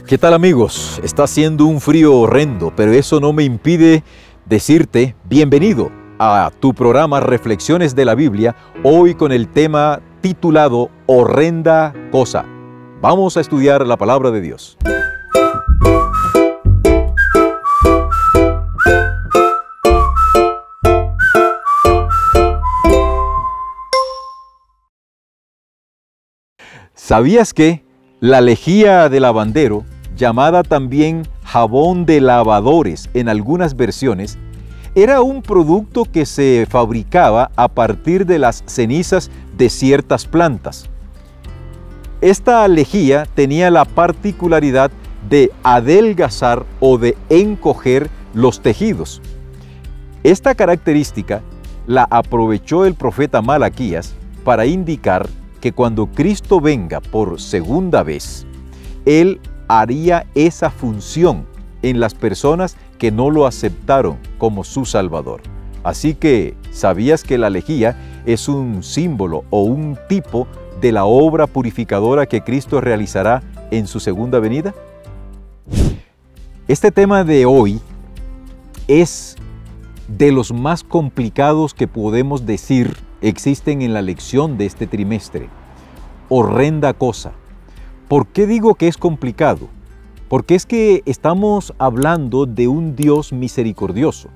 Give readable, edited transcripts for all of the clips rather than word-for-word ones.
¿Qué tal, amigos? Está haciendo un frío horrendo, pero eso no me impide decirte bienvenido a tu programa Reflexiones de la Biblia, hoy con el tema titulado Horrenda Cosa. Vamos a estudiar la palabra de Dios. ¿Sabías que la lejía de lavandero, llamada también jabón de lavadores en algunas versiones, era un producto que se fabricaba a partir de las cenizas de ciertas plantas? Esta lejía tenía la particularidad de adelgazar o de encoger los tejidos. Esta característica la aprovechó el profeta Malaquías para indicar que cuando Cristo venga por segunda vez, Él haría esa función en las personas que no lo aceptaron como su Salvador. Así que, ¿sabías que la lejía es un símbolo o un tipo de la obra purificadora que Cristo realizará en su segunda venida? Este tema de hoy es de los más complicados que podemos decir existen en la lección de este trimestre. Horrenda cosa. ¿Por qué digo que es complicado? Porque es que estamos hablando de un Dios misericordioso.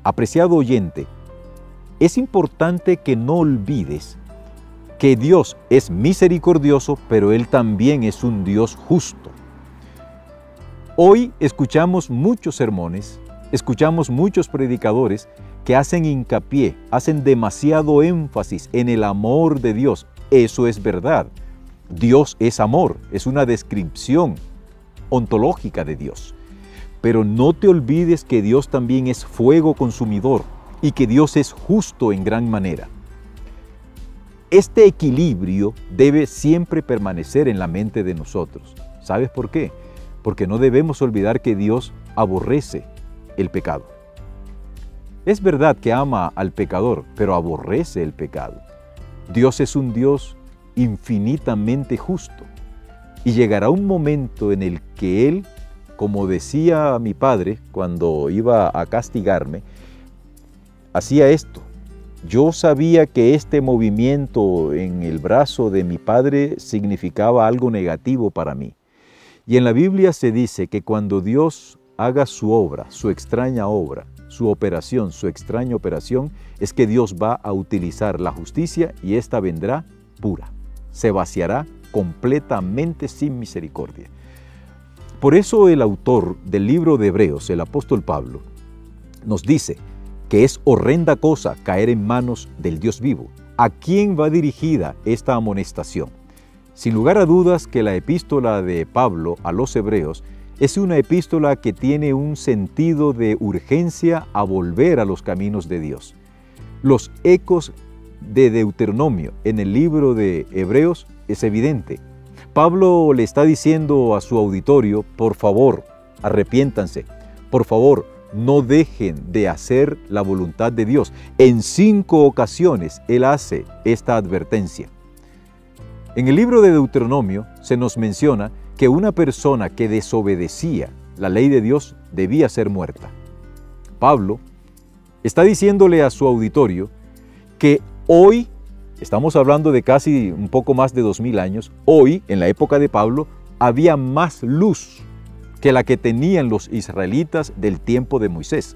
Apreciado oyente, es importante que no olvides que Dios es misericordioso, pero Él también es un Dios justo. Hoy escuchamos muchos sermones, escuchamos muchos predicadores que hacen hincapié, hacen demasiado énfasis en el amor de Dios. Eso es verdad. Dios es amor, es una descripción ontológica de Dios. Pero no te olvides que Dios también es fuego consumidor y que Dios es justo en gran manera. Este equilibrio debe siempre permanecer en la mente de nosotros. ¿Sabes por qué? Porque no debemos olvidar que Dios aborrece el pecado. Es verdad que ama al pecador, pero aborrece el pecado. Dios es un Dios infinitamente justo y llegará un momento en el que Él, como decía mi padre cuando iba a castigarme, hacía esto. Yo sabía que este movimiento en el brazo de mi padre significaba algo negativo para mí. Y en la Biblia se dice que cuando Dios haga su obra, su extraña obra, su operación, su extraña operación, es que Dios va a utilizar la justicia y ésta vendrá pura. Se vaciará completamente sin misericordia. Por eso el autor del libro de Hebreos, el apóstol Pablo, nos dice que es horrenda cosa caer en manos del Dios vivo. ¿A quién va dirigida esta amonestación? Sin lugar a dudas que la epístola de Pablo a los Hebreos es una epístola que tiene un sentido de urgencia a volver a los caminos de Dios. Los ecos de Deuteronomio en el libro de Hebreos es evidente. Pablo le está diciendo a su auditorio, por favor, arrepiéntanse, por favor, no dejen de hacer la voluntad de Dios. En 5 ocasiones él hace esta advertencia. En el libro de Deuteronomio se nos menciona que una persona que desobedecía la ley de Dios debía ser muerta. Pablo está diciéndole a su auditorio que hoy, estamos hablando de casi un poco más de 2000 años, hoy, en la época de Pablo, había más luz que la que tenían los israelitas del tiempo de Moisés.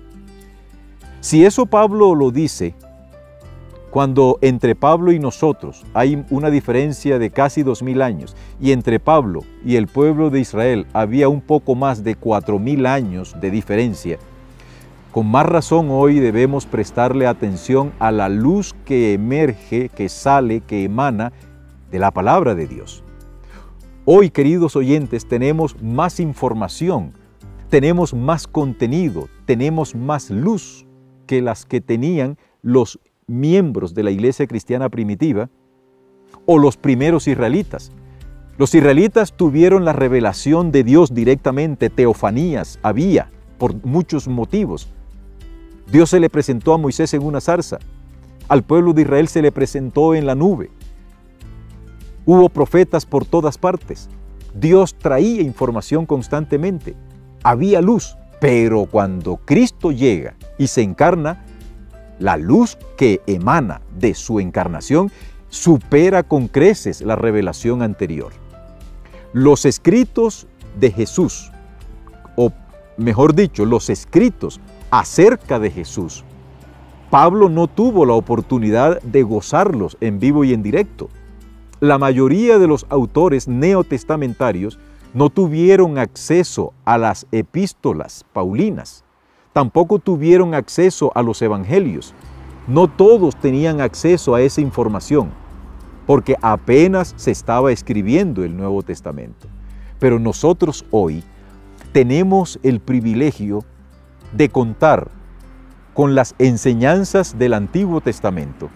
Si eso Pablo lo dice, cuando entre Pablo y nosotros hay una diferencia de casi 2000 años y entre Pablo y el pueblo de Israel había un poco más de 4000 años de diferencia, con más razón hoy debemos prestarle atención a la luz que emerge, que sale, que emana de la palabra de Dios. Hoy, queridos oyentes, tenemos más información, tenemos más contenido, tenemos más luz que las que tenían los miembros de la iglesia cristiana primitiva o los primeros israelitas. Los israelitas tuvieron la revelación de Dios directamente, teofanías había por muchos motivos. Dios se le presentó a Moisés en una zarza, al pueblo de Israel se le presentó en la nube. Hubo profetas por todas partes. Dios traía información constantemente. Había luz, pero cuando Cristo llega y se encarna, la luz que emana de su encarnación supera con creces la revelación anterior. Los escritos de Jesús, o mejor dicho, los escritos acerca de Jesús, Pablo no tuvo la oportunidad de gozarlos en vivo y en directo. La mayoría de los autores neotestamentarios no tuvieron acceso a las epístolas paulinas, tampoco tuvieron acceso a los evangelios. No todos tenían acceso a esa información, porque apenas se estaba escribiendo el Nuevo Testamento. Pero nosotros hoy tenemos el privilegio de contar con las enseñanzas del Antiguo Testamento,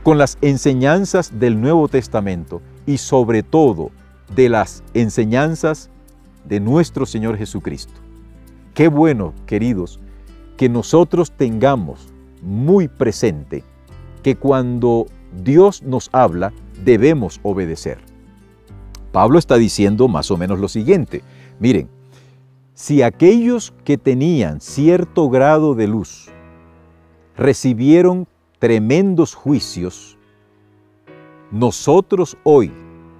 con las enseñanzas del Nuevo Testamento y sobre todo de las enseñanzas de nuestro Señor Jesucristo. Qué bueno, queridos, que nosotros tengamos muy presente que cuando Dios nos habla, debemos obedecer. Pablo está diciendo más o menos lo siguiente. Miren, si aquellos que tenían cierto grado de luz recibieron tremendos juicios, nosotros hoy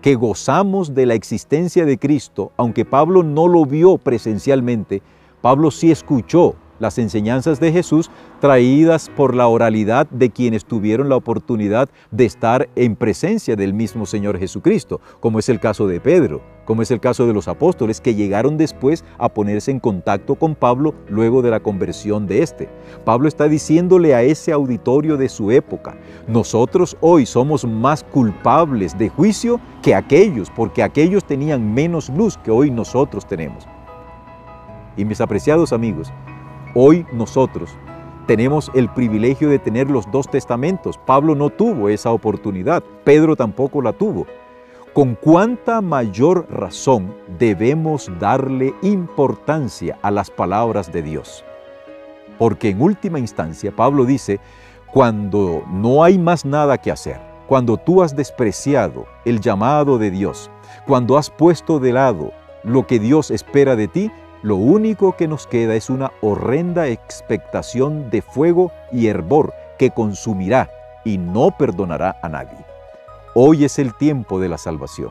que gozamos de la existencia de Cristo, aunque Pablo no lo vio presencialmente, Pablo sí escuchó las enseñanzas de Jesús traídas por la oralidad de quienes tuvieron la oportunidad de estar en presencia del mismo Señor Jesucristo, como es el caso de Pedro, como es el caso de los apóstoles que llegaron después a ponerse en contacto con Pablo luego de la conversión de éste. Pablo está diciéndole a ese auditorio de su época, nosotros hoy somos más culpables de juicio que aquellos, porque aquellos tenían menos luz que hoy nosotros tenemos. Y mis apreciados amigos, hoy nosotros tenemos el privilegio de tener los dos testamentos. Pablo no tuvo esa oportunidad, Pedro tampoco la tuvo. ¿Con cuánta mayor razón debemos darle importancia a las palabras de Dios? Porque en última instancia, Pablo dice, cuando no hay más nada que hacer, cuando tú has despreciado el llamado de Dios, cuando has puesto de lado lo que Dios espera de ti, lo único que nos queda es una horrenda expectación de fuego y hervor que consumirá y no perdonará a nadie. Hoy es el tiempo de la salvación.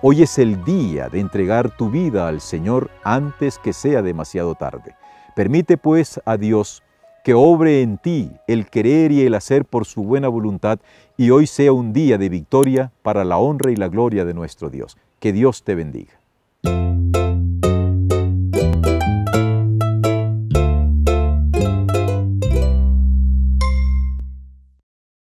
Hoy es el día de entregar tu vida al Señor antes que sea demasiado tarde. Permite pues a Dios que obre en ti el querer y el hacer por su buena voluntad y hoy sea un día de victoria para la honra y la gloria de nuestro Dios. Que Dios te bendiga.